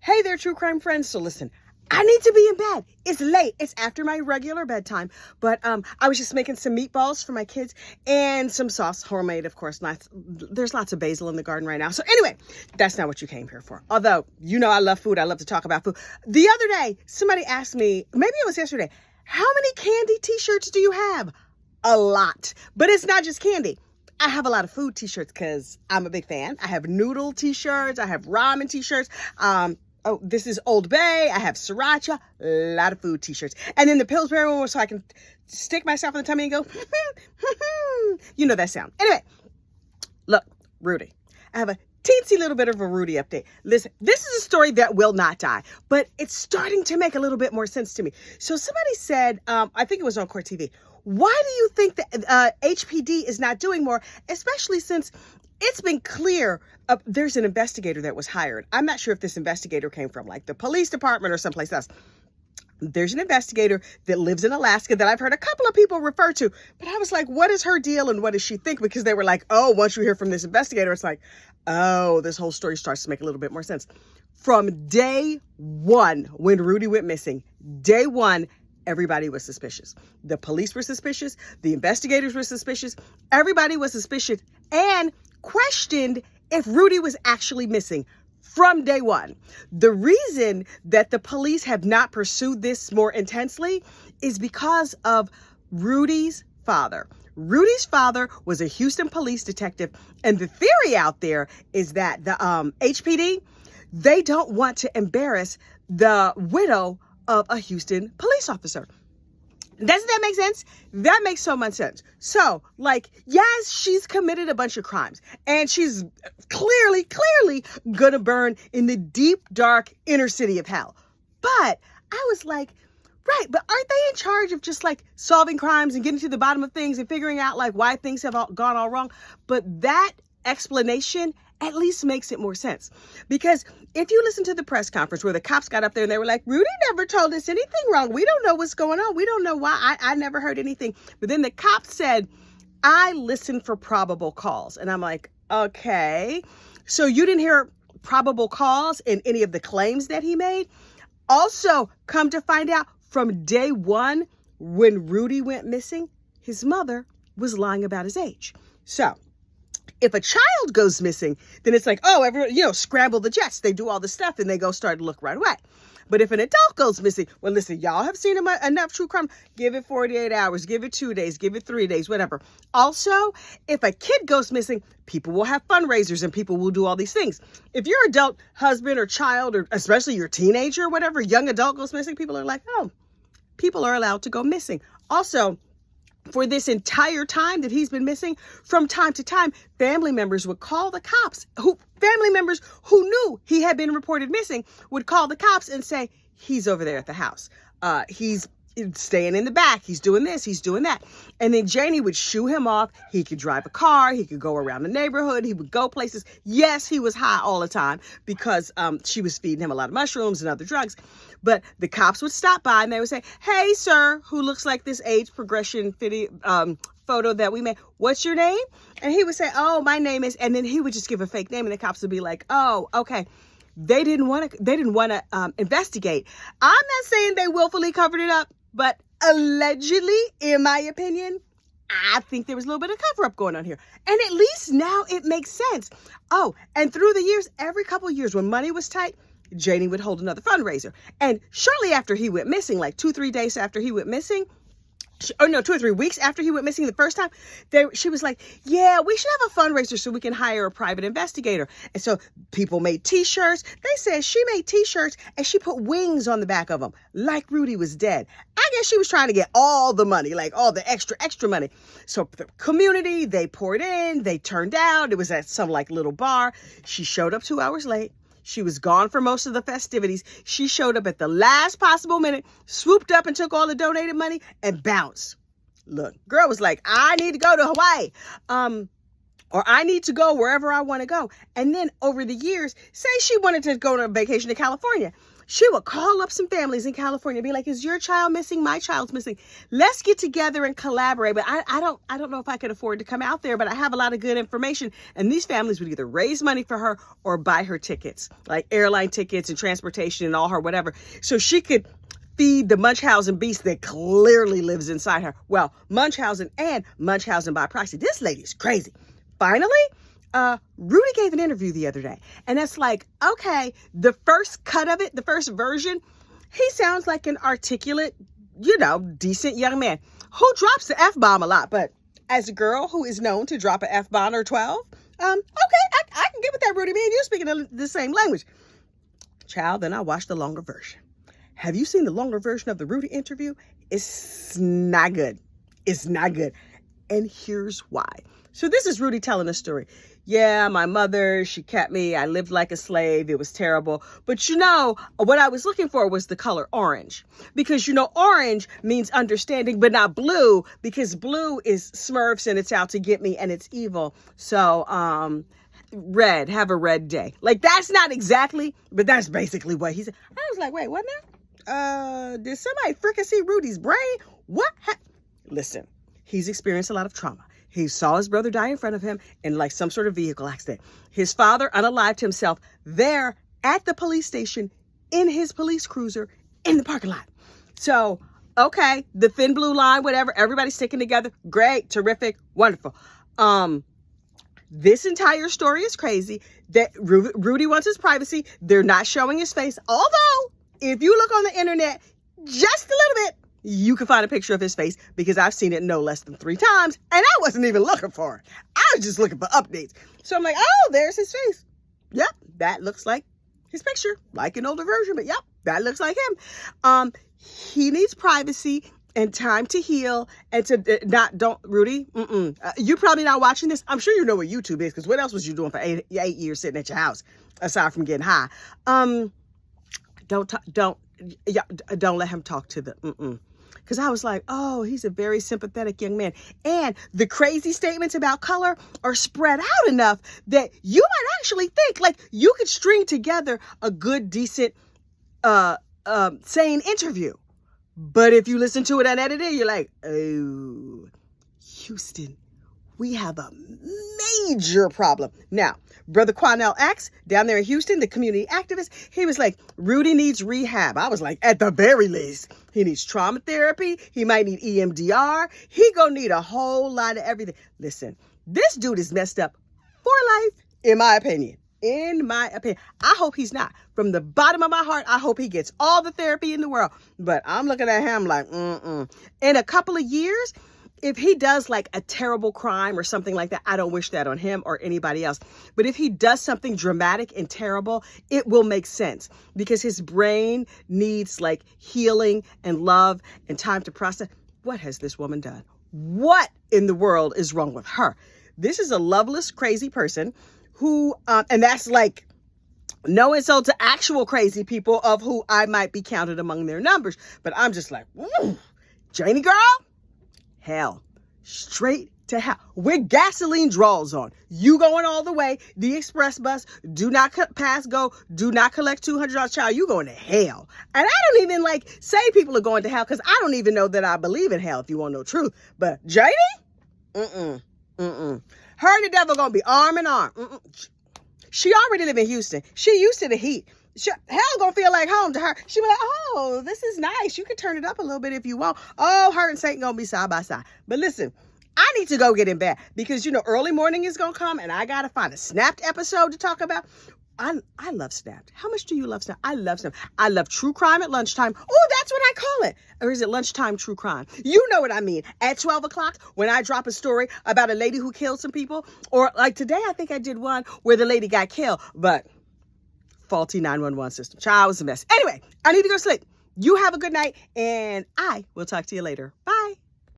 Hey there, true crime friends. So listen, I need to be in bed. It's late. It's after my regular bedtime. But I was just making some meatballs for my kids and some sauce, homemade, of course. There's lots of basil in the garden right now. So anyway, that's not what you came here for. Although, you know I love food. I love to talk about food. The other day, somebody asked me, maybe it was yesterday, how many candy t-shirts do you have? A lot. But it's not just candy. I have a lot of food t-shirts because I'm a big fan. I have noodle t-shirts. I have ramen t-shirts. Oh, this is Old Bay. I have sriracha, a lot of food t-shirts. And then the Pillsbury one so I can stick myself in the tummy and go, you know that sound. Anyway, look, Rudy. I have a teensy little bit of a Rudy update. Listen, this is a story that will not die, but it's starting to make a little bit more sense to me. So somebody said, I think it was on Court TV, why do you think that HPD is not doing more, especially since it's been clear there's an investigator that was hired. I'm not sure if this investigator came from like the police department or someplace else. There's an investigator that lives in Alaska that I've heard a couple of people refer to, but I was like, what is her deal and what does she think? Because they were like, oh, once you hear from this investigator, it's like, oh, this whole story starts to make a little bit more sense. From day one, when Rudy went missing, day one, everybody was suspicious. The police were suspicious. The investigators were suspicious. Everybody was suspicious and questioned if Rudy was actually missing from day one. The reason that the police have not pursued this more intensely is because of Rudy's father. Rudy's father was a Houston police detective, and the theory out there is that the HPD, they don't want to embarrass the widow of a Houston police officer. Doesn't that make sense? That makes so much sense. So, like, yes, she's committed a bunch of crimes and she's clearly gonna burn in the deep, dark inner city of hell. But I was like, right, but aren't they in charge of just like solving crimes and getting to the bottom of things and figuring out like why things have gone all wrong? But that explanation at least makes it more sense. Because if you listen to the press conference where the cops got up there and they were like, Rudy never told us anything wrong. We don't know what's going on. We don't know why. I never heard anything. But then the cops said, I listened for probable cause. And I'm like, okay. So you didn't hear probable cause in any of the claims that he made? Also, come to find out, from day one, when Rudy went missing, his mother was lying about his age. So if a child goes missing, then it's like, oh, everyone, scramble the jets. They do all the stuff and they go start to look right away. But if an adult goes missing, well, listen, y'all have seen enough true crime. Give it 48 hours, give it 2 days, give it 3 days, whatever. Also, if a kid goes missing, people will have fundraisers and people will do all these things. If your adult husband or child, or especially your teenager or whatever, young adult goes missing, people are like, oh, people are allowed to go missing. Also, for this entire time that he's been missing, from time to time, family members would call the cops. Family members who knew he had been reported missing would call the cops and say, he's over there at the house. He's staying in the back. He's doing this. He's doing that. And then Janie would shoo him off. He could drive a car. He could go around the neighborhood. He would go places. Yes, he was high all the time because she was feeding him a lot of mushrooms and other drugs. But the cops would stop by and they would say, hey, sir, who looks like this age progression photo that we made, what's your name? And he would say, oh, my name is, and then he would just give a fake name and the cops would be like, oh, okay. They didn't want to investigate. I'm not saying they willfully covered it up, but allegedly, in my opinion, I think there was a little bit of cover up going on here. And at least now it makes sense. Oh, and through the years, every couple of years when money was tight, Janie would hold another fundraiser. And shortly after he went missing, like 2-3 days after he went missing, 2 or 3 weeks after he went missing the first time, she was like, yeah, we should have a fundraiser so we can hire a private investigator. And so people made t-shirts. They said she made t-shirts and she put wings on the back of them like Rudy was dead. I guess she was trying to get all the money, like all the extra money. So the community, they poured in, they turned out. It was at some like little bar. She showed up 2 hours late. She was gone for most of the festivities. She showed up at the last possible minute, swooped up and took all the donated money and bounced. Look, girl was like, I need to go to Hawaii. Or I need to go wherever I want to go. And then over the years, say she wanted to go on a vacation to California. She would call up some families in California and be like, is your child missing? My child's missing. Let's get together and collaborate. But I don't know if I could afford to come out there, but I have a lot of good information. And these families would either raise money for her or buy her tickets, like airline tickets and transportation and all her whatever. So she could feed the Munchausen beast that clearly lives inside her. Well, Munchausen and Munchausen by proxy. This lady's crazy. Finally, Rudy gave an interview the other day, and it's like, okay, the first cut of it, the first version, he sounds like an articulate, decent young man who drops the F-bomb a lot. But as a girl who is known to drop an F-bomb or 12, okay, I can get with that, Rudy. Me and you speaking the same language. Child, then I watched the longer version. Have you seen the longer version of the Rudy interview? It's not good. It's not good. And here's why. So this is Rudy telling a story. Yeah, my mother, she kept me. I lived like a slave. It was terrible. But what I was looking for was the color orange. Because, orange means understanding, but not blue. Because blue is Smurfs and it's out to get me and it's evil. So, red, have a red day. Like, that's not exactly, but that's basically what he said. I was like, wait, what now? Did somebody fricassee Rudy's brain? What? Listen, he's experienced a lot of trauma. He saw his brother die in front of him in like some sort of vehicle accident. His father unalived himself there at the police station in his police cruiser in the parking lot. So, okay, the thin blue line, whatever, everybody's sticking together. Great, terrific, wonderful. This entire story is crazy. That Rudy wants his privacy. They're not showing his face. Although, if you look on the internet just a little bit, you can find a picture of his face because I've seen it no less than 3 times and I wasn't even looking for it. I was just looking for updates. So I'm like, oh, there's his face. Yep, that looks like his picture, like an older version, but yep, that looks like him. He needs privacy and time to heal and to Rudy, you're probably not watching this. I'm sure you know what YouTube is because what else was you doing for 8 years sitting at your house aside from getting high? Don't let him talk to the Because I was like, oh, he's a very sympathetic young man. And the crazy statements about color are spread out enough that you might actually think like you could string together a good, decent, sane interview. But if you listen to it unedited, you're like, oh, Houston, we have a major problem. Now, Brother Quanell X down there in Houston, the community activist, he was like, Rudy needs rehab. I was like, at the very least, he needs trauma therapy. He might need EMDR. He gonna need a whole lot of everything. Listen, this dude is messed up for life, in my opinion. I hope he's not. From the bottom of my heart, I hope he gets all the therapy in the world. But I'm looking at him like, In a couple of years, if he does like a terrible crime or something like that, I don't wish that on him or anybody else. But if he does something dramatic and terrible, it will make sense because his brain needs like healing and love and time to process. What has this woman done? What in the world is wrong with her? This is a loveless, crazy person who, and that's like no insult to actual crazy people of who I might be counted among their numbers. But I'm just like, Janie girl, hell, straight to hell with gasoline draws on. You going all the way, the express bus, do not pass go, do not collect $200, child, you going to hell. And I don't even like say people are going to hell because I don't even know that I believe in hell if you want to know the truth. But Janie, her and the devil gonna be arm in arm. She already live in Houston. She used to the heat. Hell gonna feel like home to her. She be like, oh, this is nice. You can turn it up a little bit if you want. Oh, her and Satan gonna be side by side. But listen, I need to go get in bed because, early morning is gonna come and I gotta find a Snapped episode to talk about. I love Snapped. How much do you love Snapped? I love Snapped. I love true crime at lunchtime. Oh, that's what I call it. Or is it lunchtime true crime? You know what I mean. At 12 o'clock, when I drop a story about a lady who killed some people, or like today, I think I did one where the lady got killed, but faulty 911 system. Child, was a mess. Anyway, I need to go sleep. You have a good night, and I will talk to you later. Bye.